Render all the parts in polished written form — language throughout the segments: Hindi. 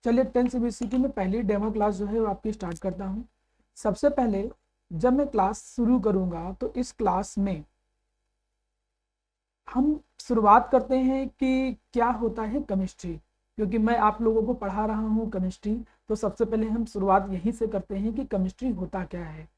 चलिए 10 CBCT में पहली डेमो क्लास जो है वो आपकी स्टार्ट करता हूँ। सबसे पहले जब मैं क्लास शुरू करूँगा तो इस क्लास में हम शुरुआत करते हैं कि क्या होता है केमिस्ट्री, क्योंकि मैं आप लोगों को पढ़ा रहा हूँ केमिस्ट्री। तो सबसे पहले हम शुरुआत यहीं से करते हैं कि केमिस्ट्री होता क्या है।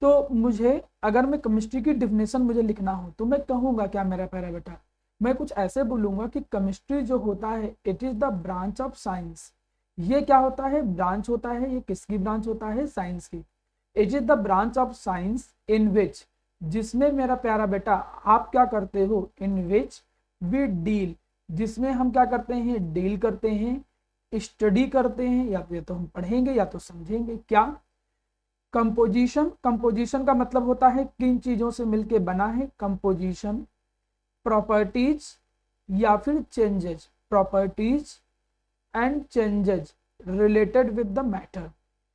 तो मुझे अगर मैं केमिस्ट्री की डिफिनेशन मुझे लिखना हो तो मैं कहूँगा क्या मेरा प्यारा बेटा, मैं कुछ ऐसे बोलूँगा कि केमिस्ट्री जो होता है it is the branch of science. ये क्या होता है, ब्रांच होता है। ये किसकी ब्रांच होता है, साइंस की। It is the branch of science in which, जिसमें मेरा प्यारा बेटा आप क्या करते हो, इन विच वी डील, जिसमें हम क्या करते हैं, डील करते हैं, स्टडी करते हैं, या तो हम पढ़ेंगे या तो समझेंगे। क्या कंपोजिशन, कंपोजिशन का मतलब होता है किन चीजों से मिलके बना है, कंपोजिशन। प्रॉपर्टीज या फिर changes, properties and changes related with the matter,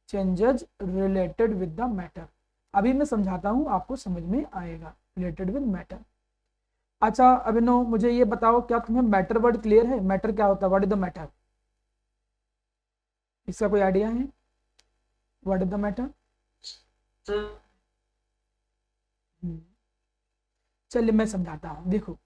changes related with the matter. अभी मैं समझाता हूं, आपको समझ में आएगा। Related with matter. अच्छा अभिनव, मुझे ये बताओ, क्या तुम्हें मैटर वर्ड क्लियर है? मैटर क्या होता है, व्हाट इज द मैटर? इसका कोई आइडिया है, व्हाट इज द मैटर? चलिए मैं समझाता हूँ, देखो।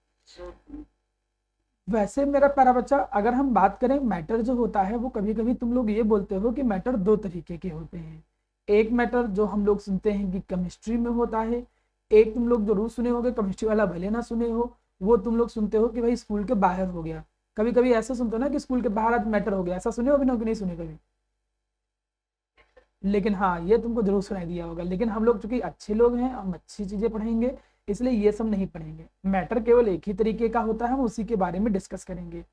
वैसे मेरा प्यारा बच्चा, अगर हम बात करें मैटर जो होता है वो कभी कभी तुम लोग ये बोलते हो कि मैटर दो तरीके के होते हैं। एक मैटर जो हम लोग सुनते हैं कि केमिस्ट्री में होता है, एक तुम लोग जरूर सुने होगे, केमिस्ट्री वाला भले ना सुने हो, वो तुम लोग सुनते हो कि भाई स्कूल के बाहर हो गया। कभी कभी ऐसा सुनते हो ना कि स्कूल के बाहर आज मैटर हो गया, ऐसा सुने हो भी ना कि नहीं सुने कभी? लेकिन हाँ, ये तुमको जरूर सुनाई दिया होगा। लेकिन हम लोग चूंकि अच्छे लोग हैं, हम अच्छी चीजें पढ़ेंगे, इसलिए ये सब नहीं पढ़ेंगे। मैटर केवल एक ही तरीके का होता है, हम उसी के बारे में डिस्कस करेंगे।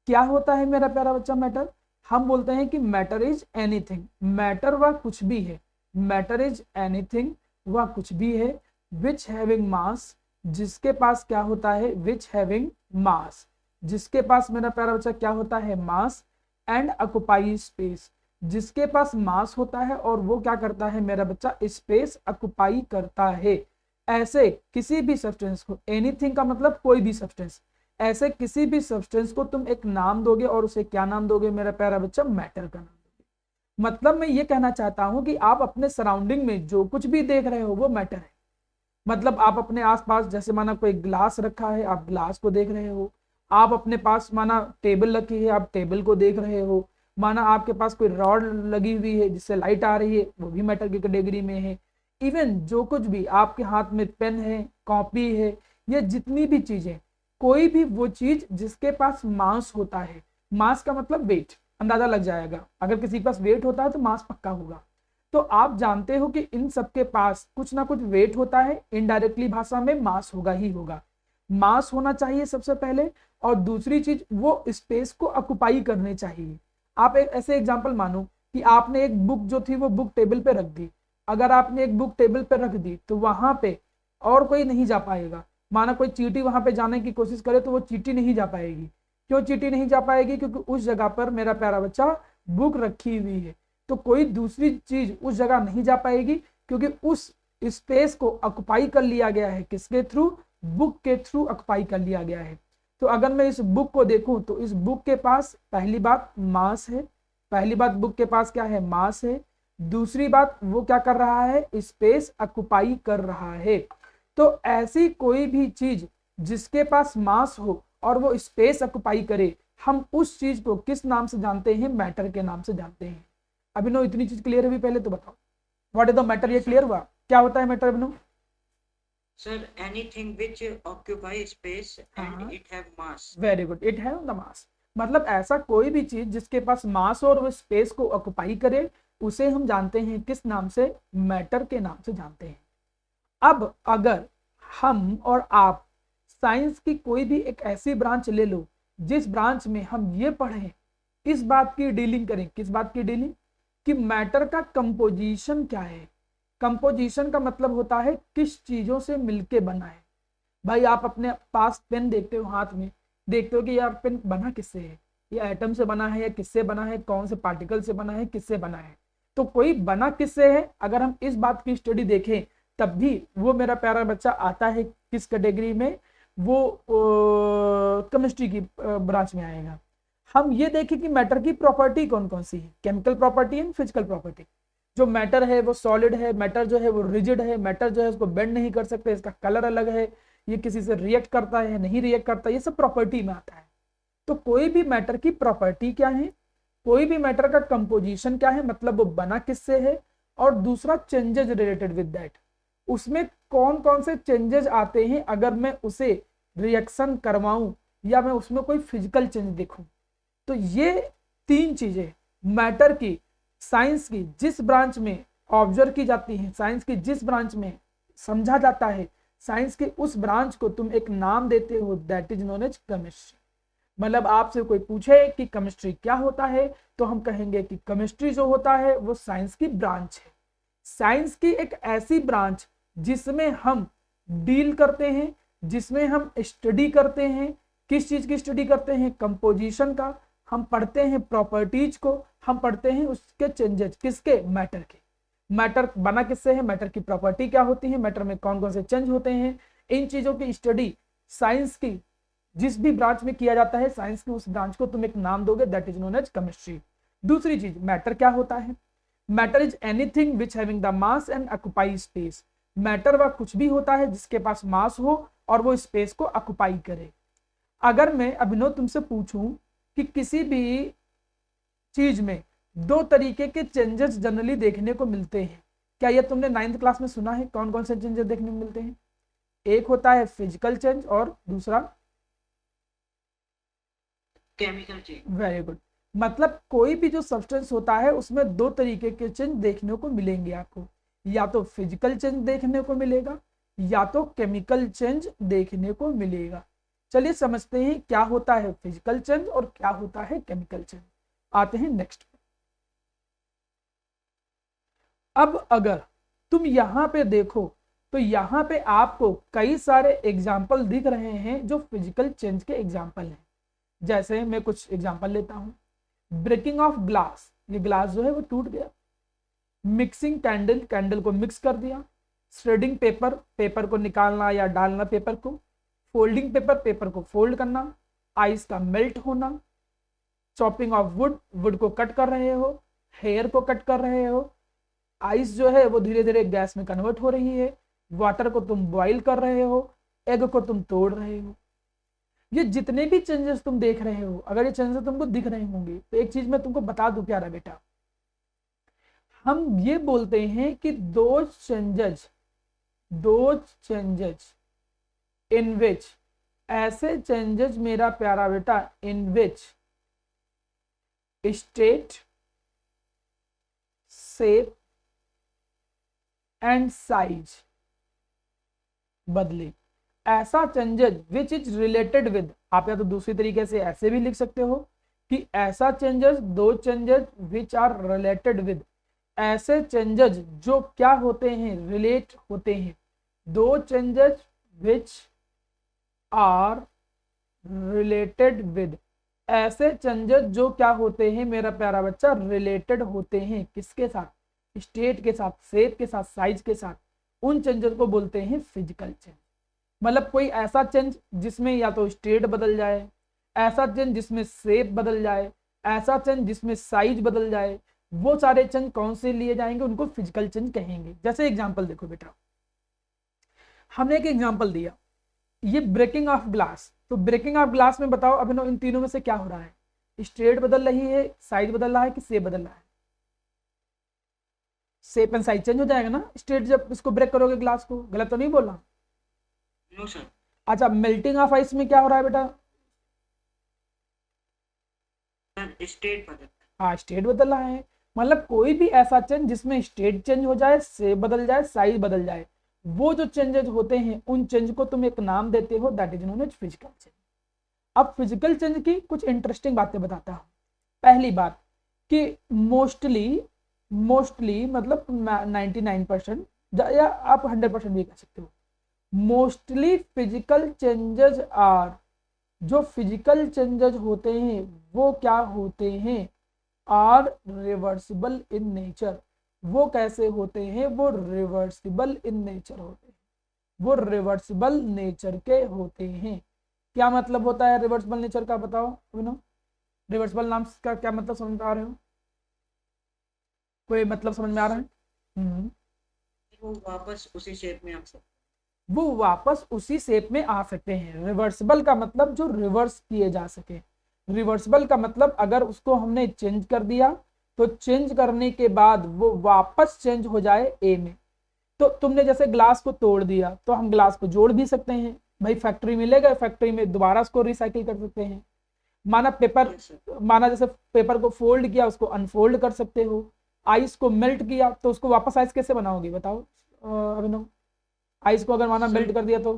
क्या होता है मेरा प्यारा बच्चा मैटर? हम बोलते हैं कि मैटर इज एनीथिंग, मैटर वह कुछ भी है। मैटर इज एनीथिंग, वह कुछ भी है, विच हैविंग मास, जिसके पास क्या होता है, विच हैविंग मास, जिसके पास मेरा प्यारा बच्चा क्या होता है, मास, एंड ऑक्युपाई स्पेस, जिसके पास मास होता है और वो क्या करता है मेरा बच्चा, स्पेस ऑक्युपाई करता है। ऐसे किसी भी सब्सटेंस को, एनीथिंग का मतलब कोई भी सब्सटेंस, ऐसे किसी भी सब्सटेंस को तुम एक नाम दोगे और उसे क्या नाम दोगे मेरा प्यारा बच्चा, मैटर का नाम दोगे। मतलब मैं ये कहना चाहता हूं कि आप अपने सराउंडिंग में जो कुछ भी देख रहे हो वो मैटर है। मतलब आप अपने आसपास, जैसे माना कोई ग्लास रखा है, आप ग्लास को देख रहे हो। आप अपने पास माना टेबल रखी है, आप टेबल को देख रहे हो। माना आपके पास कोई रॉड लगी हुई है जिससे लाइट आ रही है, वो भी मैटर की कैटेगरी में है। इवन जो कुछ भी आपके हाथ में पेन है, कॉपी है, ये जितनी भी चीजें, कोई भी वो चीज जिसके पास मास होता है, मास का मतलब वेट, अंदाजा लग जाएगा। अगर किसी के पास वेट होता है तो मास पक्का होगा। तो आप जानते हो कि इन सबके पास कुछ ना कुछ वेट होता है, इनडायरेक्टली भाषा में मास होगा ही होगा। मास होना चाहिए सबसे पहले, और दूसरी चीज वो स्पेस को ऑक्युपाई करने चाहिए। आप एक ऐसे एग्जांपल मानो कि आपने एक बुक जो थी वो बुक टेबल पे रख दी। अगर आपने एक बुक टेबल पे रख दी तो वहां पे और कोई नहीं जा पाएगा। माना कोई चींटी वहां पे जाने की कोशिश करे तो वो चींटी नहीं जा पाएगी। क्यों चींटी नहीं जा पाएगी? क्योंकि उस जगह पर मेरा प्यारा बच्चा बुक रखी हुई है। तो कोई दूसरी चीज उस जगह नहीं जा पाएगी, क्योंकि उस स्पेस को ऑक्युपाई कर लिया गया है, किसके थ्रू, बुक के थ्रू ऑक्युपाई कर लिया गया है। तो अगर मैं इस बुक को देखूं तो इस बुक के पास पहली बात मास है, पहली बात बुक के पास क्या है, मास है। दूसरी बात वो क्या कर रहा है, स्पेस ऑक्युपाई कर रहा है। तो ऐसी कोई भी चीज जिसके पास मास हो और वो स्पेस ऑक्युपाई करे, हम उस चीज को किस नाम से जानते हैं, मैटर के नाम से जानते हैं। अभिनव इतनी चीज क्लियर हुई पहले तो बताओ, व्हाट इज द मैटर? ये क्लियर हुआ क्या होता है matter Abhinav? Sir anything which occupy space and हाँ, it have mass. Very good, it have the mass. मतलब ऐसा कोई भी चीज जिसके पास मास और वो स्पेस को ऑक्युपाई करे, उसे हम जानते हैं किस नाम से, मैटर के नाम से जानते हैं। अब अगर हम और आप साइंस की कोई भी एक ऐसी ब्रांच ले लो जिस ब्रांच में हम ये पढ़ें, इस बात की डीलिंग करें, किस बात की डीलिंग, कि मैटर का कंपोजिशन क्या है। कंपोजिशन का मतलब होता है किस चीजों से मिलके बना है। भाई आप अपने पास पेन देखते हो हाथ में, देखते हो कि यार पेन बना किससे है, ये एटम से बना है या किससे बना है, कौन से पार्टिकल से बना है, किससे बना है। तो कोई बना किससे है, अगर हम इस बात की स्टडी देखें तब भी वो मेरा प्यारा बच्चा आता है किस कैटेगरी में, वो केमिस्ट्री की ब्रांच में आएगा। हम ये देखें कि मैटर की प्रॉपर्टी कौन कौन सी है, chemical property and physical property. जो मैटर है वो सॉलिड है, मैटर जो है वो रिजिड है, मैटर जो है उसको बेंड नहीं कर सकते, इसका कलर अलग है, ये किसी से रिएक्ट करता है नहीं रिएक्ट करता, ये सब प्रॉपर्टी में आता है। तो कोई भी मैटर की प्रॉपर्टी क्या है, कोई भी मैटर का कंपोजिशन क्या है, मतलब वो बना किससे है, और दूसरा चेंजेस रिलेटेड विद दैट, उसमें कौन कौन से चेंजेस आते हैं अगर मैं उसे रिएक्शन करवाऊं या मैं उसमें कोई फिजिकल चेंज देखूं। तो ये तीन चीजें मैटर की, साइंस की जिस ब्रांच में ऑब्जर्व की जाती है, साइंस की जिस ब्रांच में समझा जाता है, साइंस के उस ब्रांच को तुम एक नाम देते हो, that is known as chemistry. मतलब आपसे कोई पूछे कि केमिस्ट्री क्या होता है, तो हम कहेंगे कि केमिस्ट्री जो होता है वो साइंस की ब्रांच है। साइंस की एक ऐसी ब्रांच जिसमें हम डील करते हैं, जिसमें हम स्टडी करते हैं, किस चीज की स्टडी करते हैं, कंपोजिशन का, हम पढ़ते हैं प्रॉपर्टीज को, हम पढ़ते हैं उसके चेंजेस, किसके, मैटर के। मैटर बना किससे है, मैटर की प्रॉपर्टी क्या होती है, मैटर में कौन कौन से चेंज होते हैं, इन चीजों की स्टडी साइंस की जिस भी ब्रांच में किया जाता है, साइंस के उस ब्रांच को तुम एक नाम दोगे, that is known as chemistry. दूसरी चीज, मैटर क्या होता है, matter is anything which having the mass and occupy space. Matter वह कुछ भी होता है जिसके पास मास हो और वो स्पेस को ऑक्युपाई करे। अगर मैं अभिनव तुमसे पूछूं कि किसी भी चीज में दो तरीके के चेंजेस जनरली देखने को मिलते हैं, क्या ये तुमने 9th क्लास में सुना है, कौन कौन से चेंजेस देखने को मिलते हैं? एक होता है फिजिकल चेंज और दूसरा केमिकल चेंज। Very good. मतलब कोई भी जो सब्सटेंस होता है उसमें दो तरीके के चेंज देखने को मिलेंगे आपको, या तो फिजिकल चेंज देखने को मिलेगा या तो केमिकल चेंज देखने को मिलेगा। चलिए समझते हैं क्या होता है फिजिकल चेंज और क्या होता है केमिकल चेंज। आते हैं नेक्स्ट। अब अगर तुम यहाँ पे देखो तो यहाँ पे आपको कई सारे एग्जाम्पल दिख रहे हैं जो फिजिकल चेंज के एग्जाम्पल हैं। जैसे मैं कुछ एग्जाम्पल लेता हूँ, ब्रेकिंग ऑफ ग्लास, ये ग्लास जो है वो टूट गया। मिक्सिंग कैंडल, कैंडल को मिक्स कर दिया। श्रेडिंग पेपर, पेपर को निकालना या डालना पेपर को। फोल्डिंग पेपर, पेपर को फोल्ड करना। आइस का मेल्ट होना। चॉपिंग ऑफ वुड, वुड को कट कर रहे हो, हेयर को कट कर रहे हो। आइस जो है वो धीरे धीरे गैस में कन्वर्ट हो रही है। वाटर को तुम बॉइल कर रहे हो, एग को तुम तोड़ रहे हो। ये जितने भी चेंजेस तुम देख रहे हो, अगर ये चेंजेस तुमको दिख रहे होंगे तो एक चीज मैं तुमको बता दूं प्यारा बेटा, हम ये बोलते हैं कि दो चेंजेस इन विच, ऐसे चेंजेस मेरा प्यारा बेटा in which state, shape and size बदले। ऐसा changes which is related with, आप या तो दूसरी तरीके से ऐसे भी लिख सकते हो कि ऐसा चेंजेस, दो changes which are related with, ऐसे चेंजेस जो क्या होते हैं, रिलेट होते हैं। दो changes which are related with, ऐसे चेंजेस जो क्या होते हैं मेरा प्यारा बच्चा, रिलेटेड होते हैं किसके साथ, स्टेट के साथ, शेप के साथ, साइज के साथ। उन चेंजेस को बोलते हैं फिजिकल चेंज। मतलब कोई ऐसा चेंज जिसमें या तो स्टेट बदल जाए, ऐसा चेंज जिसमें शेप बदल जाए, ऐसा चेंज जिसमें साइज बदल जाए, वो सारे चेंज कौन से लिए जाएंगे, उनको फिजिकल चेंज कहेंगे। जैसे एग्जांपल देखो बेटा, हमने एक एग्जांपल दिया, ये ब्रेकिंग ऑफ ग्लास। तो ब्रेकिंग ऑफ ग्लास में बताओ अभिनव इन तीनों में से क्या हो रहा है, स्ट्रेट बदल रही है, साइज बदल रहा है कि शेप बदल रहा है? शेप एंड साइज चेंज हो जाएगा ना स्ट्रेट जब इसको ब्रेक करोगे ग्लास को, गलत तो नहीं बोल रहा? No sir. अच्छा, मेल्टिंग ऑफ आइस में क्या हो रहा है बेटा? सर स्टेट बदल। हाँ, स्टेट बदल रहा है। मतलब कोई भी ऐसा चेंज जिसमें स्टेट चेंज हो जाए, शेप बदल जाए, साइज बदल जाए, वो जो चेंजेस होते हैं उन चेंज को तुम एक नाम देते हो, that is known as physical change. अब फिजिकल चेंज की कुछ इंटरेस्टिंग बातें बताता हूँ। पहली बात कि मोस्टली मतलब 99% या आप 100% भी कह सकते हो, मोस्टली फिजिकल चेंजेस आर, जो फिजिकल चेंजेस होते हैं वो क्या होते हैं, आर रिवर्सिबल इन नेचर। वो कैसे होते हैं, वो रिवर्सिबल इन नेचर होते हैं, वो रिवर्सिबल नेचर के होते हैं। क्या मतलब होता है रिवर्सिबल नेचर का, बताओ अभिनव? रिवर्सिबल नाम का क्या मतलब समझ में आ रहे हो? कोई मतलब समझ में आ रहा है? वो वापस उसी शेप में आ सकते। वो वापस उसी शेप में आ सकते हैं। रिवर्सिबल का मतलब जो रिवर्स किए जा सके। रिवर्सिबल का मतलब अगर उसको हमने चेंज कर दिया तो चेंज करने के बाद वो वापस चेंज हो जाए ए में। तो तुमने जैसे ग्लास को तोड़ दिया तो हम ग्लास को जोड़ भी सकते हैं भाई, फैक्ट्री में ले गए, फैक्ट्री में दोबारा उसको रिसाइकिल कर सकते हैं। माना पेपर, यस सर। माना जैसे पेपर को फोल्ड किया उसको अनफोल्ड कर सकते हो। आइस को मेल्ट किया तो उसको वापस आइस कैसे बनाओगे बताओ अभिनव? आइस को अगर माना सर मेल्ट कर दिया तो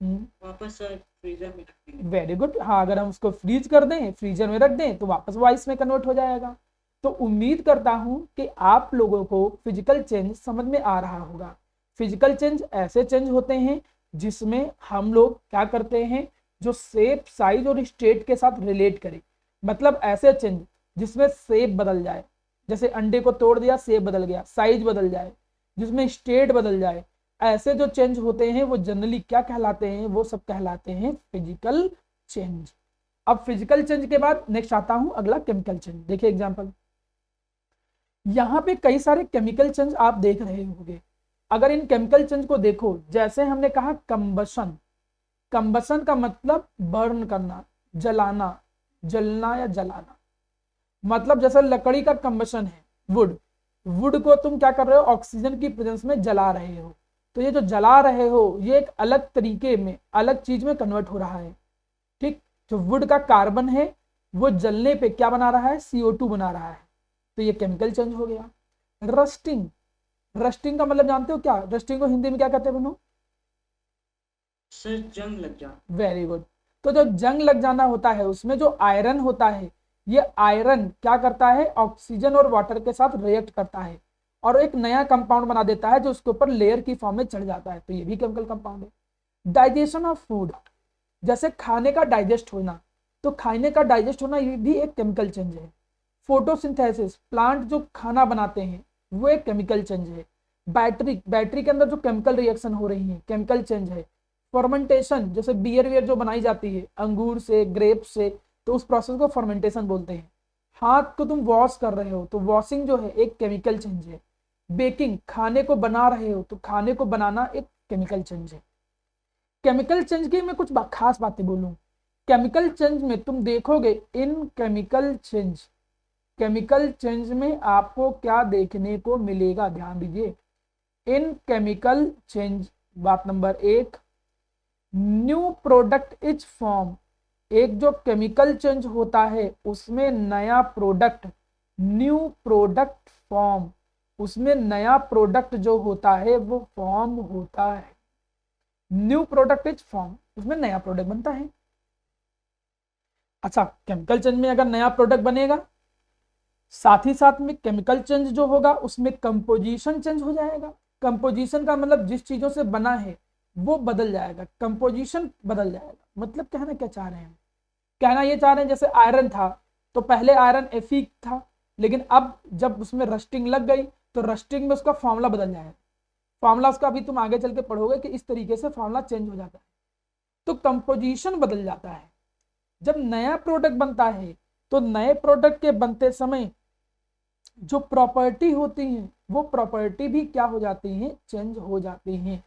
वापस सर फ्रीजर में रख देंगे। Very good. हाँ, अगर हम उसको फ्रीज कर दें, फ्रीजर में रख दें तो वापस वो आइस में कन्वर्ट हो जाएगा। तो उम्मीद करता हूं कि आप लोगों को फिजिकल चेंज समझ में आ रहा होगा। फिजिकल चेंज ऐसे चेंज होते हैं जिसमें हम लोग क्या करते हैं, जो शेप, साइज और स्टेट के साथ रिलेट करें। मतलब ऐसे चेंज जिसमें शेप बदल जाए, जैसे अंडे को तोड़ दिया शेप बदल गया, साइज बदल जाए, जिसमें स्टेट बदल जाए। ऐसे जो चेंज होते हैं वो जनरली क्या कहलाते हैं, वो सब कहलाते हैं फिजिकल चेंज। अब फिजिकल चेंज के बाद नेक्स्ट आता हूं अगला केमिकल चेंज। देखिए एग्जांपल, यहां पे कई सारे केमिकल चेंज आप देख रहे होंगे। अगर इन केमिकल चेंज को देखो, जैसे हमने कहा कंबशन, कंबशन का मतलब बर्न करना, जलाना, जलना या जलाना। मतलब जैसे लकड़ी का कंबशन है, वुड, वुड को तुम क्या कर रहे हो, ऑक्सीजन की प्रेजेंस में जला रहे हो। तो ये जो जला रहे हो ये एक अलग तरीके में, अलग चीज में कन्वर्ट हो रहा है। ठीक, जो वुड का कार्बन है वो जलने पे क्या बना रहा है, CO2 बना रहा है। तो ये केमिकल चेंज हो गया। रस्टिंग, रस्टिंग का मतलब जानते हो क्या, रस्टिंग को हिंदी में क्या कहते हैं बनो? सर जंग लग जा। Very good. तो जो जंग लग जाना होता है उसमें जो आयरन होता है, ये आयरन क्या करता है, ऑक्सीजन और वाटर के साथ रिएक्ट करता है और एक नया कंपाउंड बना देता है जो उसके ऊपर लेयर की फॉर्म में चढ़ जाता है। तो ये भी केमिकल कंपाउंड है। डाइजेशन ऑफ फूड, जैसे खाने का डाइजेस्ट होना, तो खाने का डाइजेस्ट होना ये भी एक केमिकल चेंज है। फोटोसिंथेसिस, प्लांट जो खाना बनाते हैं वो एक केमिकल चेंज है। बैटरी, बैटरी के अंदर जो केमिकल रिएक्शन हो रही है केमिकल चेंज है। फर्मेंटेशन, जैसे बियर वियर जो बनाई जाती है अंगूर से, ग्रेप से, तो उस प्रोसेस को फर्मेंटेशन बोलते हैं। हाथ को तुम वॉश कर रहे हो तो वॉशिंग जो है एक केमिकल चेंज है। बेकिंग, खाने को बना रहे हो तो खाने को बनाना एक केमिकल चेंज है। केमिकल चेंज की मैं कुछ खास बातें बोलूं, केमिकल चेंज में तुम देखोगे इन केमिकल चेंज, केमिकल चेंज में आपको क्या देखने को मिलेगा, ध्यान दीजिए। इन केमिकल चेंज, बात number 1, new product is form. एक जो केमिकल चेंज होता है उसमें नया प्रोडक्ट, न्यू प्रोडक्ट फॉर्म, उसमें नया प्रोडक्ट जो होता है वो फॉर्म होता है। न्यू प्रोडक्ट इज फॉर्म, उसमें नया प्रोडक्ट बनता है। अच्छा, केमिकल चेंज में अगर नया प्रोडक्ट बनेगा, साथ ही साथ में केमिकल चेंज जो होगा उसमें कंपोजिशन चेंज हो जाएगा। कंपोजिशन का मतलब जिस चीजों से बना है वो बदल जाएगा, कंपोजिशन बदल जाएगा। मतलब कहना क्या चाह रहे हैं, कहना ये चाह रहे हैं जैसे आयरन था तो पहले आयरन Fe था, लेकिन अब जब उसमें रस्टिंग लग गई तो रस्टिंग में उसका फॉर्मूला बदल जाएगा। फॉर्मूला उसका अभी तुम आगे चल के पढ़ोगे कि इस तरीके से फॉर्मूला चेंज हो जाता है। तो कंपोजिशन बदल जाता है। जब नया प्रोडक्ट बनता है तो नए प्रोडक्ट के बनते समय जो प्रॉपर्टी होती है वो प्रॉपर्टी भी क्या हो जाती है, चेंज हो जाती है।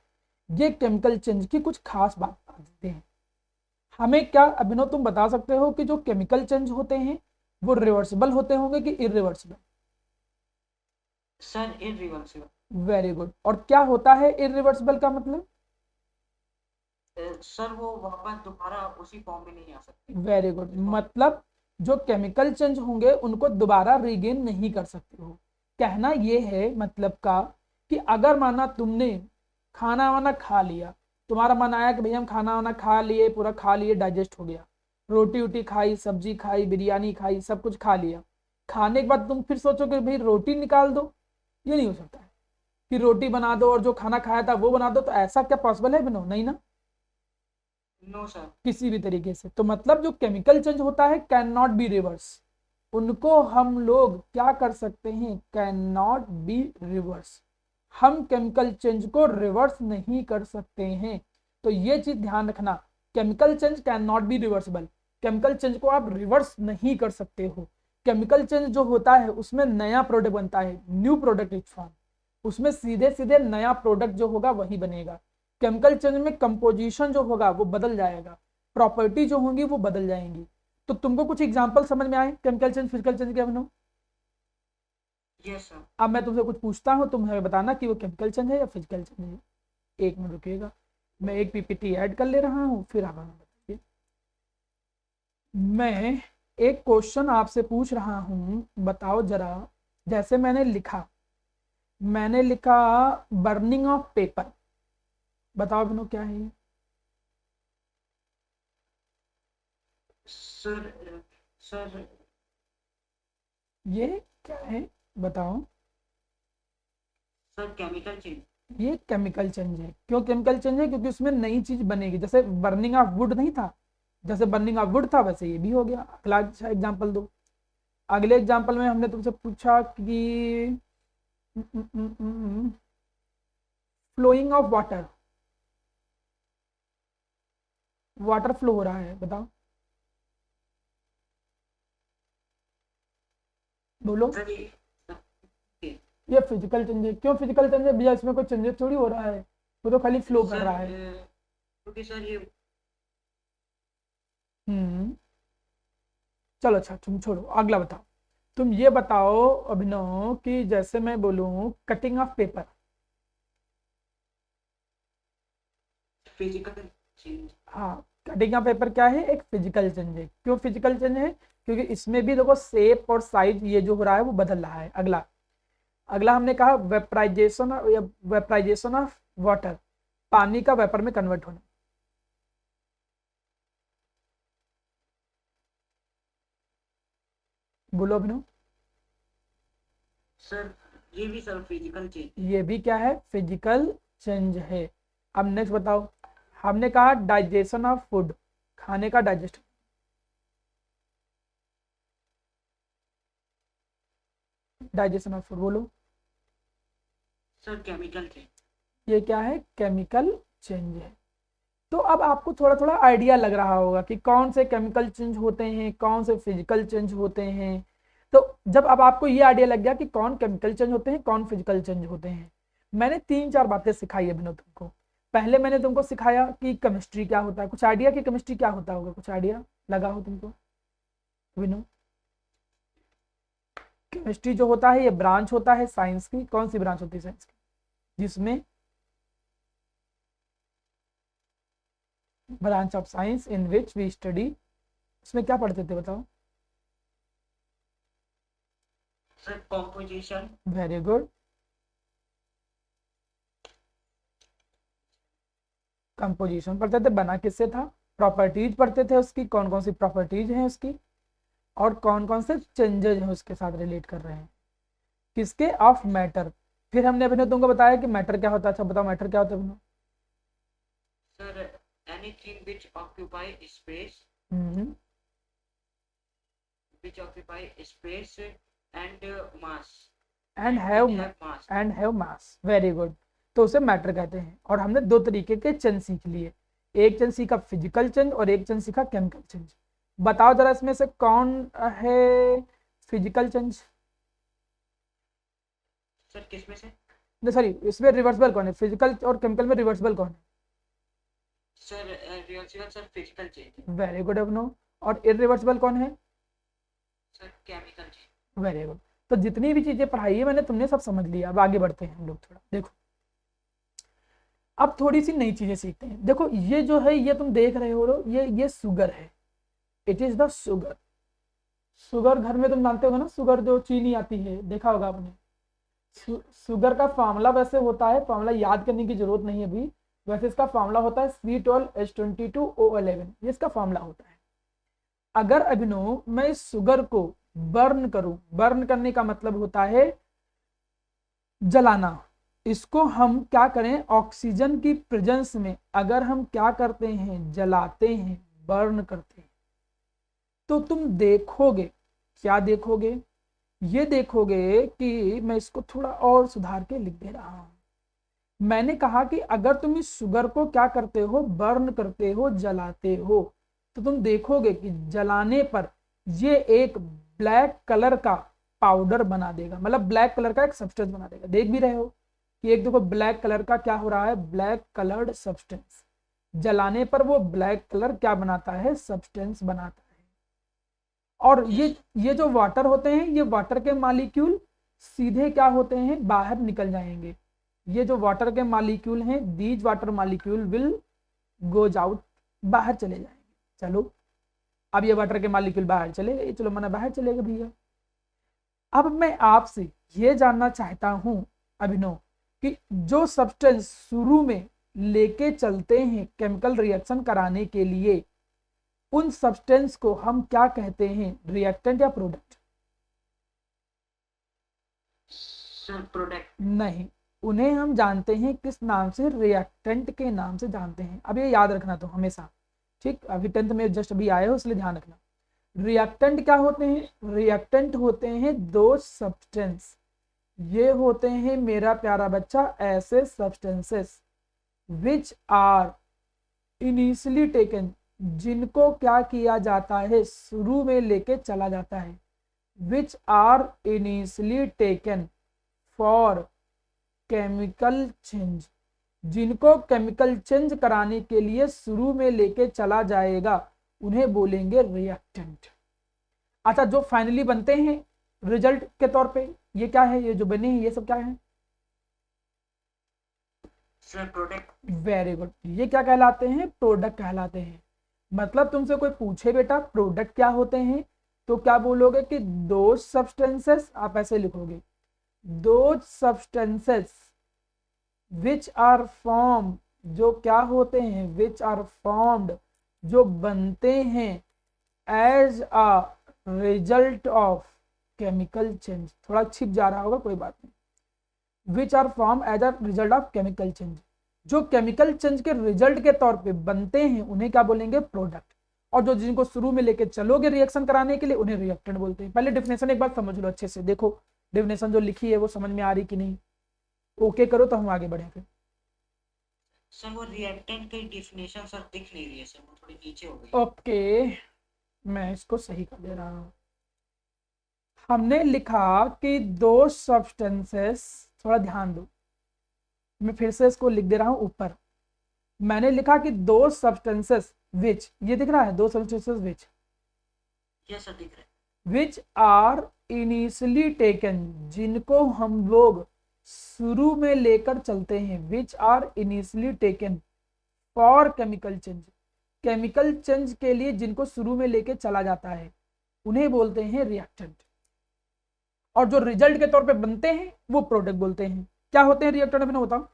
ये केमिकल चेंज की कुछ खास बात बताते हैं हमें। क्या अभिनव तुम बता सकते हो कि जो केमिकल चेंज होते हैं वो रिवर्सिबल होते होंगे कि irreversible? Sir irreversible. Very good. और क्या होता है इरिवर्सिबल का मतलब? सर वो वापस दोबारा उसी फॉर्म में नहीं आ सकते। Very good. मतलब जो केमिकल चेंज होंगे उनको दोबारा रीगेन नहीं कर सकते हो। कहना ये है मतलब का कि अगर माना तुमने खाना वाना खा लिया, तुम्हारा मन आया कि भाई हम खाना वाना खा लिए, पूरा खा लिए, डाइजेस्ट हो गया, रोटी वोटी खाई, सब्जी खाई, बिरयानी खाई, सब कुछ खा लिया। खाने के बाद तुम फिर सोचो कि भाई रोटी निकाल दो, ये नहीं हो सकता है कि रोटी बना दो और जो खाना खाया था वो बना दो। तो ऐसा क्या पॉसिबल है बिनो? नहीं ना, नो सर। किसी भी तरीके से। तो मतलब जो केमिकल चेंज होता है कैन नॉट बी रिवर्स, उनको हम लोग क्या कर सकते हैं, कैन नॉट बी रिवर्स। हम केमिकल चेंज को रिवर्स नहीं कर सकते हैं। तो ये चीज ध्यान रखना, chemical change can not be reversible. Chemical change को आप रिवर्स नहीं कर सकते हो। केमिकल चेंज जो होता है उसमें नया प्रोडक्ट बनता है, न्यू प्रोडक्ट इज फॉर्म, उसमें सीधे सीधे नया प्रोडक्ट जो होगा वही बनेगा। केमिकल चेंज में कंपोजिशन जो होगा वो बदल जाएगा, प्रॉपर्टी जो होंगी वो बदल जाएंगी। तो तुमको कुछ एग्जांपल समझ में आए केमिकल चेंज फिजिकल चेंज के बनो? Yes sir. अब मैं तुमसे कुछ पूछता हूँ, तुम हमें बताना कि वो केमिकल चेंज है या फिजिकल चेंज है। एक मिनट रुकिएगा, मैं एक पीपीटी ऐड कर ले रहा हूँ, फिर आप हमें बताइए। मैं एक क्वेश्चन आपसे पूछ रहा हूँ, बताओ जरा। जैसे मैंने लिखा बर्निंग ऑफ पेपर, बताओ बनो क्या है ये? सर सर ये क्या है बताओ? Sir chemical change. ये केमिकल चेंज है। क्यों केमिकल चेंज है? क्योंकि उसमें नई चीज बनेगी। जैसे बर्निंग ऑफ वुड नहीं था, जैसे बर्निंग ऑफ वुड था वैसे ये भी हो गया। अगला एग्जाम्पल दो। अगले एग्जाम्पल में हमने तुमसे पूछा कि flowing of water, water flow हो रहा है, बताओ बोलो। सर ये फिजिकल चेंज है। क्यों फिजिकल चेंज है भैया? इसमें कोई चेंजेस थोड़ी हो रहा है, वो तो खाली फ्लो कर सर रहा है। क्योंकि सर ये हम्म चलो अच्छा तुम छोड़ो, अगला बताओ। तुम ये बताओ अभिनव कि जैसे मैं बोलूं cutting of paper, physical change. हाँ कटिंग ऑफ पेपर क्या है? एक फिजिकल चेंज है। क्यों फिजिकल चेंज है? क्योंकि इसमें भी देखो शेप और साइज ये जो हो रहा है वो बदल रहा है। अगला अगला हमने कहा वेपराइजेशन, वेपराइजेशन ऑफ वाटर, पानी का वेपर में कन्वर्ट होना। बोलो अभिनव। सर ये भी सर फिजिकल चेंज। ये भी क्या है? फिजिकल चेंज है। अब नेक्स्ट बताओ। हमने कहा डाइजेशन ऑफ फूड, खाने का डाइजेस्ट, डाइजेशन ऑफ फूड बोलो। Sir chemical change. ये क्या है? केमिकल चेंज है। तो अब आपको थोड़ा थोड़ा आइडिया लग रहा होगा कि कौन से केमिकल चेंज होते हैं, कौन से फिजिकल चेंज होते हैं। तो जब अब आपको ये आइडिया लग गया कि कौन केमिकल चेंज होते हैं, कौन फिजिकल चेंज होते हैं, मैंने 3-4 बातें सिखाई है विनोद तुमको। पहले मैंने तुमको सिखाया कि केमिस्ट्री क्या होता है। कुछ आइडिया कि केमिस्ट्री क्या होता होगा? कुछ आइडिया लगा हो तुमको विनोद? केमिस्ट्री जो होता है ये ब्रांच होता है साइंस की। कौन सी ब्रांच होती है साइंस की? जिसमें branch of science in which we study, उसमें क्या पढ़ते थे बताओ? Sir composition. Very good, composition पढ़ते थे। बना किससे था? प्रॉपर्टीज पढ़ते थे उसकी, कौन कौन सी प्रॉपर्टीज हैं उसकी, और कौन कौन से चेंजेस हैं उसके साथ रिलेट कर रहे हैं, किसके? Of matter. फिर हमने अभिनव तुमको बताया कि मैटर क्या होता है। अच्छा बताओ मैटर क्या होता है Abhinav? Sir anything which occupy space, hmm which occupy space and mass and and have which have mass। And have mass, very good. तो उसे मैटर कहते हैं। और हमने 2 तरीके के चेंज सीख लिए, एक चेंज सीखा फिजिकल चेंज और एक चेंज सीखा केमिकल चेंज। बताओ जरा इसमें से कौन है फिजिकल चेंज? सर किसमें से? नहीं सॉरी, इसमें रिवर्सिबल कौन है? फिजिकल और केमिकल में रिवर्सिबल कौन है? Sir reversible sir physical change. Very good Abhinav. और इरिवर्सिबल कौन है? Sir chemical change. Very good. तो जितनी भी चीजें पढ़ाई है मैंने, तुमने सब समझ लिया। अब आगे बढ़ते हैं हम लोग थोड़ा। देखो अब थोड़ी सी नई चीजें सीखते हैं। देखो ये जो है, ये तुम देख रहे हो ये शुगर है। It is the sugar. Sugar घर में तुम जानते हो ना, शुगर जो चीनी आती है, देखा होगा आपने। शुगर का फार्मूला वैसे होता है, फार्मूला याद करने की जरूरत नहीं है अभी। वैसे इसका फार्मूला होता है C12H22O11, ये इसका फार्मूला होता है। अगर अभिनव मैं इस शुगर को बर्न करूं, बर्न करने का मतलब होता है जलाना। इसको हम क्या करें? ऑक्सीजन की प्रेजेंस में अगर हम क्या करते हैं? जलाते हैं, बर्न करते हैं, तो तुम देखोगे, क्या देखोगे? ये देखोगे कि मैं इसको थोड़ा और सुधार के लिख दे रहा हूं। मैंने कहा कि अगर तुम इस शुगर को क्या करते हो? बर्न करते हो, जलाते हो, तो तुम देखोगे कि जलाने पर ये एक ब्लैक कलर का पाउडर बना देगा, मतलब ब्लैक कलर का एक सब्सटेंस बना देगा। देख भी रहे हो कि एक देखो ब्लैक कलर का क्या हो रहा है, ब्लैक कलर्ड सब्सटेंस। जलाने पर वो ब्लैक कलर क्या बनाता है, सब्सटेंस बनाता है। और ये जो वाटर होते हैं, ये वाटर के मॉलिक्यूल सीधे क्या होते हैं, बाहर निकल जाएंगे। ये जो वाटर के मॉलिक्यूल हैं, these water molecule will goes out, बाहर चले जाएंगे। चलो अब ये वाटर के मॉलिक्यूल बाहर चले गए, चलो मना बाहर चलेगा भैया। अब मैं आपसे ये जानना चाहता हूं अभिनव कि जो सब्सटेंस शुरू में लेके चलते हैं केमिकल रिएक्शन कराने के लिए, उन सब्सटेंस को हम क्या कहते हैं, रिएक्टेंट या प्रोडक्ट? Sir product. नहीं, उन्हें हम जानते हैं किस नाम से, रिएक्टेंट के नाम से जानते हैं। अब ये याद रखना तो हमेशा, ठीक, अभी 10th में जस्ट अभी आए हो इसलिए ध्यान रखना। रिएक्टेंट क्या होते हैं, रिएक्टेंट होते हैं दो सब्सटेंस, ये होते हैं मेरा प्यारा बच्चा ऐसे substances which are initially taken, जिनको क्या किया जाता है, शुरू में लेके चला जाता है। Which are initially taken for chemical change, जिनको केमिकल चेंज कराने के लिए शुरू में लेके चला जाएगा, उन्हें बोलेंगे रिएक्टेंट। अच्छा, जो फाइनली बनते हैं रिजल्ट के तौर पे, ये क्या है, ये जो बने हैं ये सब क्या है, सर प्रोडक्ट। वेरी गुड, ये क्या कहलाते हैं, प्रोडक्ट कहलाते हैं। मतलब तुमसे कोई पूछे बेटा प्रोडक्ट क्या होते हैं, तो क्या बोलोगे कि दो सब्सटेंसेस, आप ऐसे लिखोगे, दो सब्सटेंसेस विच आर फॉर्म, जो क्या होते हैं, विच आर फॉर्म्ड, जो बनते हैं as a result of chemical change. थोड़ा छिप जा रहा होगा, कोई बात नहीं। Which are form as a result of chemical change, जो केमिकल चेंज के रिजल्ट के तौर पे बनते हैं, उन्हें क्या बोलेंगे, प्रोडक्ट। और जो जिनको शुरू में लेके चलोगे रिएक्शन कराने के लिए, उन्हें रिएक्टेंट बोलते हैं। पहले डिफिनेशन एक बार समझ लो अच्छे से, देखो डिफिनेशन जो लिखी है वो समझ में आ रही कि नहीं, ओके करो तो हम आगे बढ़े फिर। सर वो रिएक्टेंट की डिफिनेशन सर दिख नहीं रही है सर, वो थोड़ी नीचे हो गई। ओके, मैं इसको सही कर दे रहा हूँ। हमने लिखा कि दो सब्सटेंसेस, थोड़ा ध्यान दो, मैं फिर से इसको लिख दे रहा हूं ऊपर। मैंने लिखा कि दो सब्सटेंसेस विच, ये दिख रहा है, दो सब्सटेंसेस विच, ये सर दिख रहा है। विच आर इनिशियली टेकन, जिनको हम लोग शुरू में लेकर चलते हैं, which are initially taken for chemical change, chemical change के लिए जिनको शुरू में लेके चला जाता है, उन्हें बोलते हैं रिएक्टेंट। और जो रिजल्ट के तौर पे बनते हैं वो प्रोडक्ट बोलते हैं। क्या होते हैं रिएक्टेंट, अभी बताओ,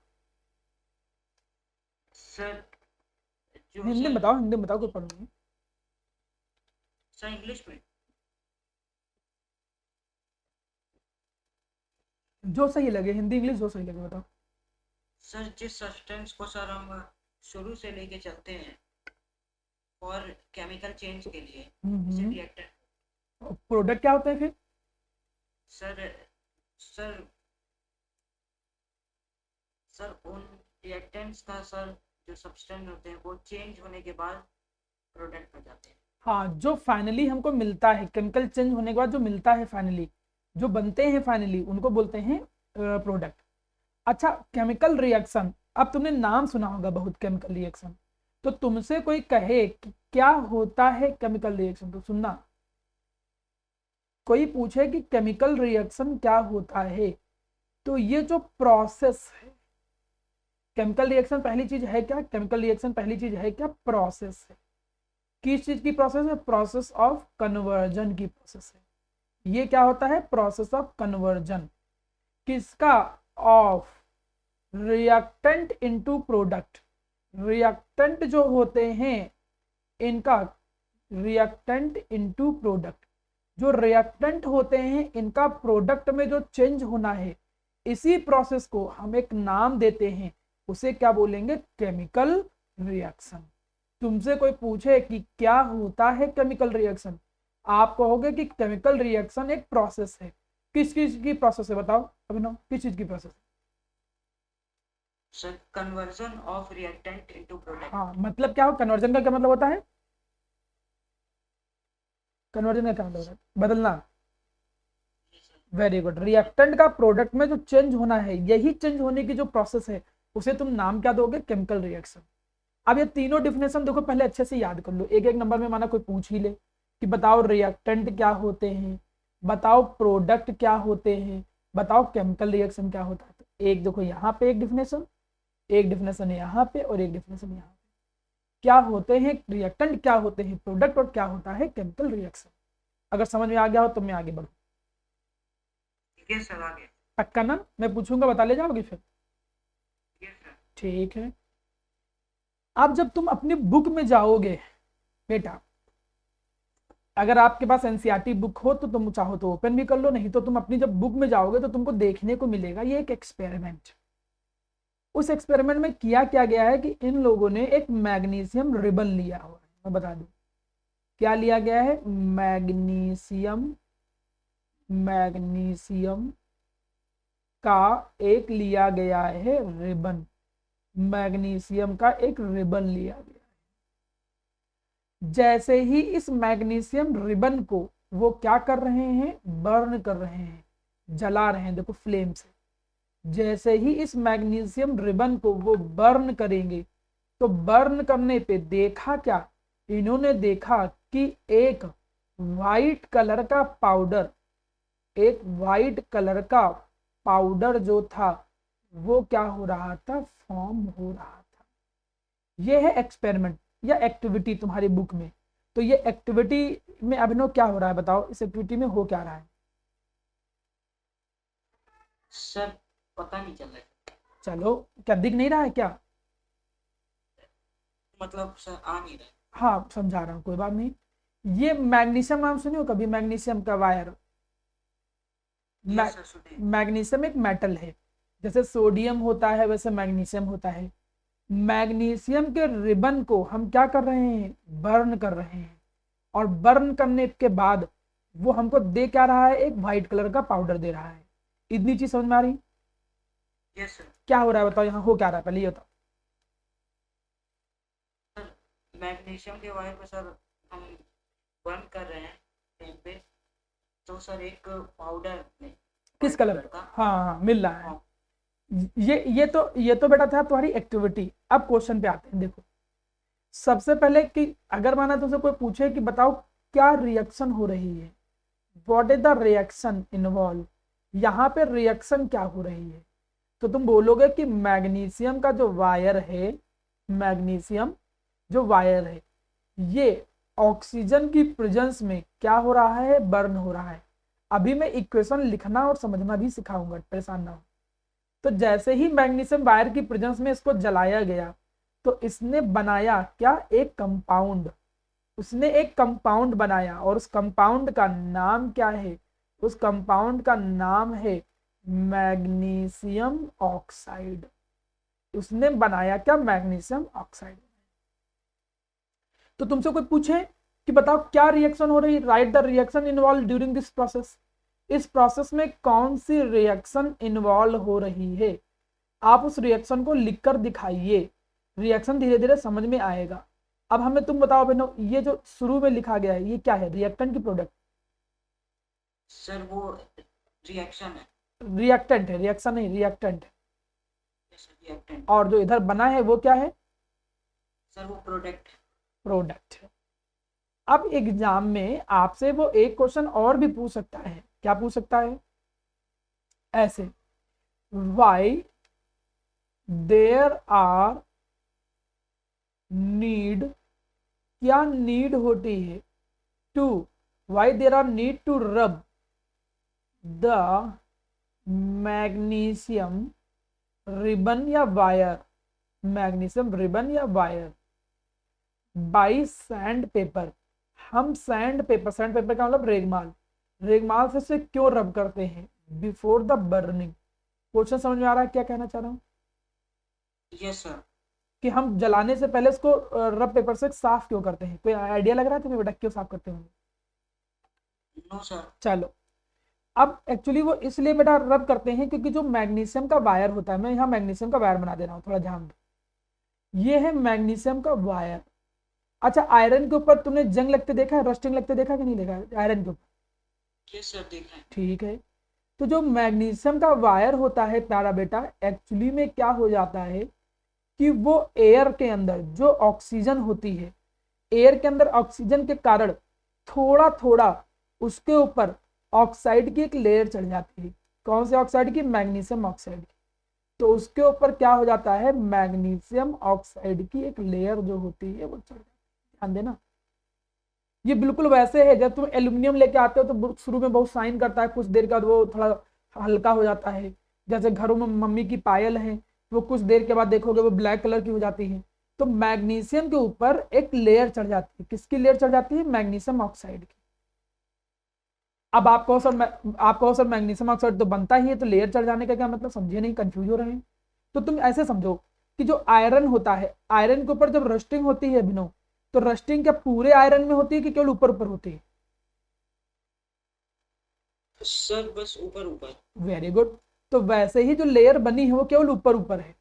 सर जो हिंदी में सर, बताओ, हिंदी में बताओ, कोई प्रॉब्लम नहीं। सर इंग्लिश में। जो सही लगे, हिंदी इंग्लिश जो सही लगे बताओ। सर जिस सब्सटेंस को सर हम शुरू से लेके चलते हैं और केमिकल चेंज के लिए, इसे रिएक्टेंट। प्रोडक्ट क्या होते हैं फिर? सर सर सर उन रिएक्टेंट्स का सर जो सब्सटेंस होते हैं वो चेंज होने के बाद प्रोडक्ट हो जाते हैं। हाँ, जो फाइनली हमको मिलता है केमिकल चेंज होने के बाद जो मिलता है फाइनली, जो बनते हैं फाइनली, उनको बोलते हैं प्रोडक्ट। अच्छा, केमिकल रिएक्शन, अब तुमने नाम सुना होगा बहुत, केमिकल रिएक्शन। तो तुमसे कोई कहे कि क्या होता है केमिकल रिएक्शन, तो सुनना, कोई पूछे कि केमिकल रिएक्शन क्या होता है, तो ये जो प्रोसेस है, केमिकल रिएक्शन पहली चीज है क्या, केमिकल रिएक्शन पहली चीज है क्या, प्रोसेस है। किस चीज की प्रोसेस है, प्रोसेस ऑफ कन्वर्जन की प्रोसेस है। ये क्या होता है, प्रोसेस ऑफ कन्वर्जन, किसका, of reactant into product. Reactant जो होते हैं इनका, रिएक्टेंट इनटू प्रोडक्ट, जो रिएक्टेंट होते हैं इनका प्रोडक्ट में जो चेंज होना है, इसी प्रोसेस को हम एक नाम देते हैं, उसे क्या बोलेंगे, केमिकल रिएक्शन। तुमसे कोई पूछे कि क्या होता है केमिकल रिएक्शन, आप कहोगे कि केमिकल रिएक्शन एक प्रोसेस है। किस चीज की प्रोसेस है बताओ अभिनव, किस चीज की प्रोसेस है? Sir conversion of reactant into product. हाँ, मतलब क्या हो, कन्वर्जन का क्या मतलब होता है, कन्वर्जन का क्या मतलब है? बदलना। Very good. रिएक्टेंट का प्रोडक्ट में जो चेंज होना है, यही चेंज होने की जो प्रोसेस है उसे तुम नाम क्या दोगे? Chemical reaction. अब ये तीनों डिफिनेशन देखो, पहले अच्छे से याद कर लो, एक एक नंबर में माना कोई पूछ ही ले कि बताओ रिएक्टेंट क्या होते हैं, बताओ प्रोडक्ट क्या होते हैं, बताओ केमिकल रिएक्शन क्या होता है। तो एक देखो यहाँ पे एक डिफिनेशन यहाँ पे और एक डिफिनेशन यहाँ पे। क्या होते हैं रिएक्टेंट, क्या होते हैं प्रोडक्ट, और क्या होता है केमिकल रिएक्शन। अगर समझ में आ गया हो तो मैं आगे बढ़ू। ठीक है सर, आगे। पक्का ना? मैं पूछूंगा बता ले जाओगे फिर? Yes sir. ठीक है। अब जब तुम अपनी बुक में जाओगे बेटा, अगर आपके पास एनसीईआरटी बुक हो तो तुम चाहो तो ओपन भी कर लो, नहीं तो तुम अपनी जब बुक में जाओगे तो तुमको देखने को मिलेगा ये एक एक्सपेरिमेंट। उस एक्सपेरिमेंट में किया क्या गया है कि इन लोगों ने एक मैग्नीशियम रिबन लिया हुआ है। मैं बता दूं क्या लिया गया है। मैग्नीशियम मैग्नीशियम का एक लिया गया है रिबन। मैग्नीशियम का एक रिबन लिया गया। जैसे ही इस मैग्नीशियम रिबन को वो क्या कर रहे हैं? बर्न कर रहे हैं, जला रहे हैं, देखो फ्लेम से। जैसे ही इस मैग्नीशियम रिबन को वो बर्न करेंगे तो बर्न करने पे देखा क्या? इन्होंने देखा कि एक वाइट कलर का पाउडर, एक वाइट कलर का पाउडर जो था वो क्या हो रहा था? फॉर्म हो रहा था। ये है एक्सपेरिमेंट या एक्टिविटी तुम्हारी बुक में। तो ये एक्टिविटी में अभिनव क्या हो रहा है बताओ? इस एक्टिविटी में हो क्या रहा है? सर पता नहीं चल रहा है। चलो, क्या दिख नहीं रहा है क्या? मतलब सर आ नहीं रहा। हाँ समझा रहा हूँ, कोई बात नहीं। ये मैग्नीशियम नाम सुने हो कभी? मैग्नीशियम का वायर। यस सर, सुने। मैग्नीशियम एक मेटल है, जैसे सोडियम होता है वैसे मैग्नीशियम होता है। मैग्नीशियम के रिबन को हम क्या कर रहे हैं? बर्न कर रहे हैं। और बर्न करने के बाद वो हमको दे क्या रहा है? एक व्हाइट कलर का पाउडर दे रहा है। इतनी चीज समझ में आ रही? Yes sir. क्या हो रहा है बताओ, यहाँ हो क्या रहा है पहले ये बताओ। सर मैग्नीशियम के वायर को सर हम बर्न कर रहे हैं फ्लेम पे, तो सर एक पाउडर में किस व्हाइट कलर का। का? हाँ हाँ मिल रहा है। हाँ। ये तो बेटा था तुम्हारी एक्टिविटी। अब क्वेश्चन पे आते हैं। देखो सबसे पहले कि अगर माना तुमसे कोई पूछे कि बताओ क्या रिएक्शन हो रही है, what is the reaction involve, यहाँ पे रिएक्शन क्या हो रही है, तो तुम बोलोगे कि मैग्नीशियम का जो वायर है, मैग्नीशियम जो वायर है ये ऑक्सीजन की प्रेजेंस में क्या हो रहा है? बर्न हो रहा है। अभी मैं इक्वेशन लिखना और समझना भी सिखाऊंगा, परेशान ना हो। तो जैसे ही मैग्नीशियम वायर की प्रेजेंस में इसको जलाया गया तो इसने बनाया क्या? एक कंपाउंड। उसने एक कंपाउंड बनाया और उस कंपाउंड का नाम क्या है? उस कंपाउंड का नाम है मैग्नीशियम ऑक्साइड। उसने बनाया क्या? Magnesium oxide. तो तुमसे कोई पूछे कि बताओ क्या रिएक्शन हो रही, right the reaction involve during this process. इस प्रोसेस में कौन सी रिएक्शन इन्वॉल्व हो रही है, आप उस रिएक्शन को लिखकर दिखाइए। रिएक्शन धीरे धीरे समझ में आएगा। अब हमें तुम बताओ बहनों, ये जो शुरू में लिखा गया है ये क्या है? रिएक्टेंट की प्रोडक्ट? सर वो रिएक्शन है। रिएक्टेंट है, रिएक्शन नहीं, रिएक्टेंट। Yes sir, reactant. और जो इधर बना है वो क्या है? सर वो प्रोडक्ट। प्रोडक्ट। अब एग्जाम में आपसे वो एक क्वेश्चन और भी पूछ सकता है। क्या पूछ सकता है? ऐसे, वाई देयर आर नीड, क्या नीड होती है? To, why there are need to rub the magnesium ribbon या वायर, मैग्नीशियम रिबन या वायर बाई सैंड पेपर। हम सैंड पेपर, सैंड पेपर का मतलब रेगमाल, रेगमाल से उसे क्यों रब करते हैं? Before the burning. क्वेश्चन समझ में आ रहा है क्या कहना चाह रहा हूँ? Yes sir. कि हम जलाने से पहले उसको रब पेपर से साफ क्यों करते हैं? कोई आइडिया लग रहा है तुम्हें बेटा क्यों साफ करते होंगे? No sir. चलो, अब एक्चुअली वो इसलिए बेटा रब करते हैं क्योंकि जो मैग्नीशियम का वायर होता है, मैं यहाँ मैग्नीशियम का वायर बना दे रहा हूँ, थोड़ा ध्यान दो। ये है मैग्नीशियम का वायर। अच्छा, आयरन के ऊपर तुमने जंग लगते देखा है, रस्टिंग लगते देखा कि नहीं देखा है आयरन के ऊपर? ये सर देखा है। ठीक है। तो जो मैग्नीशियम का वायर होता है प्यारा बेटा, एक्चुअली में क्या हो जाता है कि वो एयर के अंदर जो ऑक्सीजन होती है, एयर के अंदर ऑक्सीजन के कारण थोड़ा थोड़ा उसके ऊपर ऑक्साइड की एक लेयर चढ़ जाती है। कौन से ऑक्साइड की? मैग्नीशियम ऑक्साइड की। तो उसके ऊपर क्या हो जाता है, मैग्नीशियम ऑक्साइड की एक लेयर जो होती है वो चढ़ जाती है। ध्यान देना, ये बिल्कुल वैसे है जब तुम एल्यूमिनियम लेके आते हो तो शुरू में बहुत शाइन करता है, कुछ देर के बाद वो थोड़ा हल्का हो जाता है। जैसे घरों में मम्मी की पायल है, वो कुछ देर के बाद देखोगे वो ब्लैक कलर की हो जाती है। तो मैग्नीशियम के ऊपर एक लेयर चढ़ जाती है। किसकी लेयर चढ़ जाती है? मैग्नीशियम ऑक्साइड की। अब आप कहो सर आप कहो सर मैग्नीशियम ऑक्साइड तो बनता ही है, तो लेयर चढ़ जाने का क्या मतलब? समझे नहीं, कंफ्यूज हो रहे हैं। तो तुम ऐसे समझो कि जो आयरन होता है, आयरन के ऊपर जब रस्टिंग होती है अभिनव, तो रस्टिंग क्या पूरे आयरन में होती है कि केवल ऊपर ऊपर होती है? सर बस ऊपर ऊपर। Very good. तो वैसे ही जो लेयर बनी है वो केवल ऊपर ऊपर है,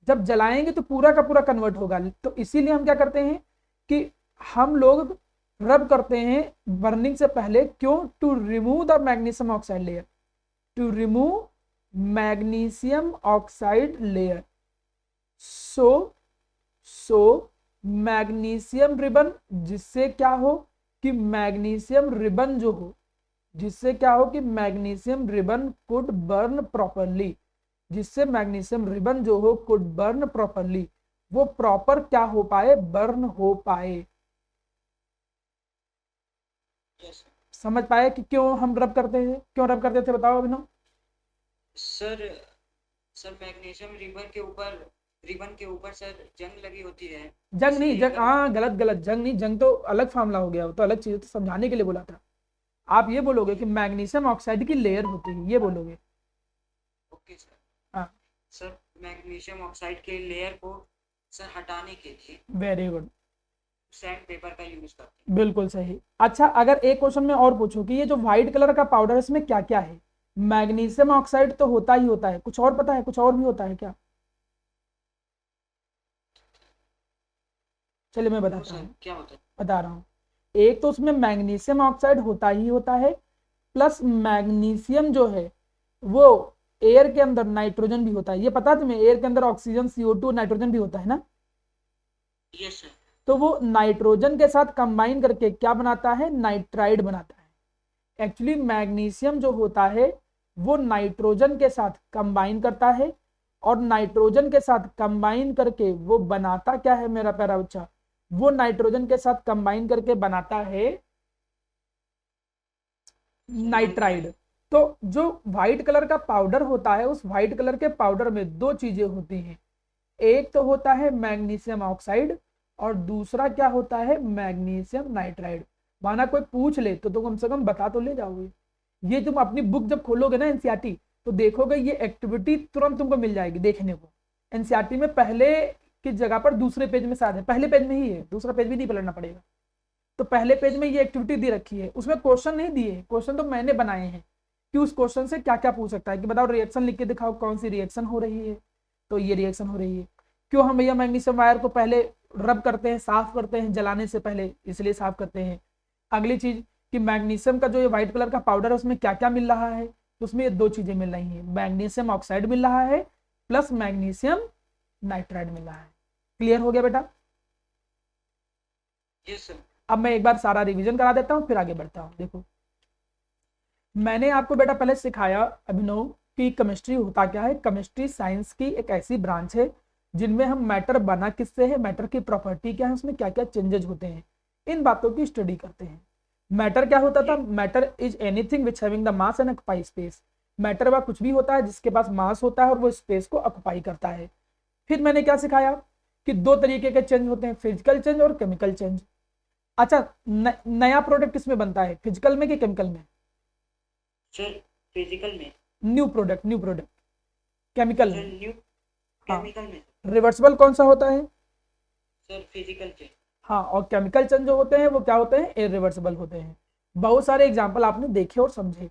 जब जलाएंगे तो पूरा का पूरा कन्वर्ट होगा। तो इसीलिए हम क्या करते हैं कि हम लोग रब करते हैं बर्निंग से पहले। क्यों? To remove the magnesium oxide layer, to remove magnesium oxide layer. So so magnesium ribbon, जिससे क्या हो कि मैग्नीशियम रिबन जो हो, जिससे क्या हो कि magnesium ribbon could burn properly, जिससे मैग्नीशियम रिबन जो हो कुड बर्न प्रॉपरली, वो प्रॉपर क्या हो पाए? बर्न हो पाए। यस समझ पाए कि क्यों हम रब करते हैं? क्यों रब करते थे बताओ अभिनव? सर। सर मैग्नीशियम रिबन के ऊपर सर जंग लगी होती है, जंग नहीं, इसलिए जंग, अगर हाँ गलत गलत, जंग नहीं, जंग तो अलग मामला हो गया, वो तो अलग चीज, तो समझाने के लिए बोला था। आप ये बोलोगे कि मैग्नीशियम ऑक्साइड की लेयर होती है, ये बोलोगे। Okay sir. हाँ, सर मैग्नीशियम ऑक्साइड के लेयर को सर हटाने के लिए वेरी गुड, सैंड पेपर का यूज करते बिल्कुल सही। अच्छा, अगर एक क्वेश्चन में और पूछो कि ये जो व्हाइट कलर का पाउडर है इसमें क्या क्या है? मैग्नीशियम ऑक्साइड तो होता ही होता है, कुछ और पता है? कुछ और भी होता है क्या? चलिए मैं हैं। वो बताता सर हूँ, क्या होता है? बता रहा हूँ। एक तो उसमें मैग्नीशियम ऑक्साइड होता ही होता है, प्लस मैग्नीशियम जो है वो एयर के अंदर नाइट्रोजन भी होता है। ये पता है तुम्हें? एयर के अंदर ऑक्सीजन, CO2, नाइट्रोजन भी होता है ना। Yes sir. तो वो नाइट्रोजन के साथ कंबाइन करके क्या बनाता है? नाइट्राइड बनाता है। एक्चुअली मैग्नीशियम जो होता है वो नाइट्रोजन के साथ कंबाइन करता है, और नाइट्रोजन के साथ कंबाइन करके वो बनाता क्या है मेरा प्यारा बच्चा? वो नाइट्रोजन के साथ कंबाइन करके बनाता है नाइट्राइड। तो जो व्हाइट कलर का पाउडर होता है, उस व्हाइट कलर के पाउडर में दो चीजें होती हैं। एक तो होता है मैग्नीशियम ऑक्साइड, और दूसरा क्या होता है? Magnesium nitride. माना कोई पूछ ले तो तुम कम से कम बता तो ले जाओगे। ये तुम अपनी बुक जब खोलोगे ना एनसीईआरटी, तो देखोगे ये एक्टिविटी तुरंत तुमको मिल जाएगी देखने को। एनसीईआरटी में पहले की जगह पर दूसरे पेज में शायद है, पहले पेज में ही है, दूसरा पेज भी नहीं पलटना पड़ेगा। तो पहले पेज में ये एक्टिविटी दी रखी है, उसमें क्वेश्चन नहीं दिए, क्वेश्चन तो मैंने बनाए हैं कि उस क्वेश्चन से क्या क्या पूछ सकता है। कि बताओ रिएक्शन लिख के दिखाओ, कौन सी रिएक्शन हो रही है? तो ये रिएक्शन हो रही है। क्यों हम भैया मैग्नीशियम वायर को पहले रब करते हैं, साफ करते हैं जलाने से पहले, इसलिए साफ करते हैं। अगली चीज कि मैग्नीशियम का जो ये व्हाइट कलर का पाउडर है उसमें क्या क्या मिल रहा है? तो उसमें ये दो चीजें मिल रही हैं, मैग्नीशियम ऑक्साइड मिल रहा है प्लस मैग्नीशियम नाइट्राइड मिल रहा है। क्लियर हो गया बेटा? Yes sir. अब मैं एक बार सारा रिवीजन करा देता हूँ फिर आगे बढ़ता हूँ। देखो, मैंने आपको बेटा पहले सिखाया अभिनव कि केमिस्ट्री होता क्या है। केमिस्ट्री साइंस की एक ऐसी ब्रांच है जिनमें हम मैटर बना किससे है, मैटर की प्रॉपर्टी क्या है, उसमें क्या क्या चेंजेस होते हैं, इन बातों की स्टडी करते हैं। मैटर क्या होता था? Matter is anything which having the mass and occupy space. Matter वह कुछ भी होता है जिसके पास मास होता है और वो स्पेस को ऑक्यूपाई करता है। फिर मैंने क्या सिखाया कि दो तरीके के चेंज होते हैं, फिजिकल चेंज और केमिकल चेंज। अच्छा, नया प्रोडक्ट किसमें बनता है, फिजिकल में कि केमिकल में? सर फिजिकल में। New product, new product chemical sir में। न्यू हाँ, केमिकल में। रिवर्सिबल कौन सा होता है? Sir physical change. हाँ, और केमिकल चेंज जो होते हैं वो क्या होते हैं? इरिवर्सिबल होते हैं। बहुत सारे एग्जाम्पल आपने देखे और समझे।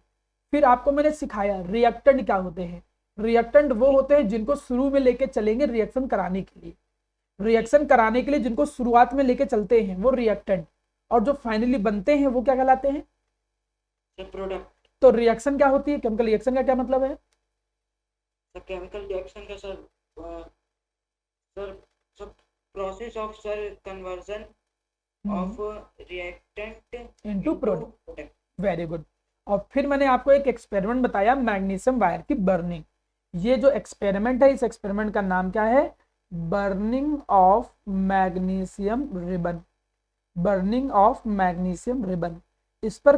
फिर आपको मैंने सिखाया रिएक्टेंट क्या होते हैं। रिएक्टेंट वो होते हैं जिनको शुरू में लेके चलेंगे रिएक्शन कराने के लिए। रिएक्शन कराने के लिए जिनको शुरुआत में लेके चलते हैं वो रिएक्टेंट, और जो फाइनली बनते हैं वो क्या कहलाते हैं? प्रोडक्ट। तो रिएक्शन क्या होती है? केमिकल रिएक्शन का क्या मतलब है? केमिकल रिएक्शन का sir sir process of sir conversion of reactant into product. Very good. और फिर मैंने आपको एक एक्सपेरिमेंट बताया मैग्नीशियम वायर की बर्निंग। ये जो एक्सपेरिमेंट है, इस एक्सपेरिमेंट का नाम क्या है? Burning of magnesium ribbon. Burning of magnesium ribbon. इस पर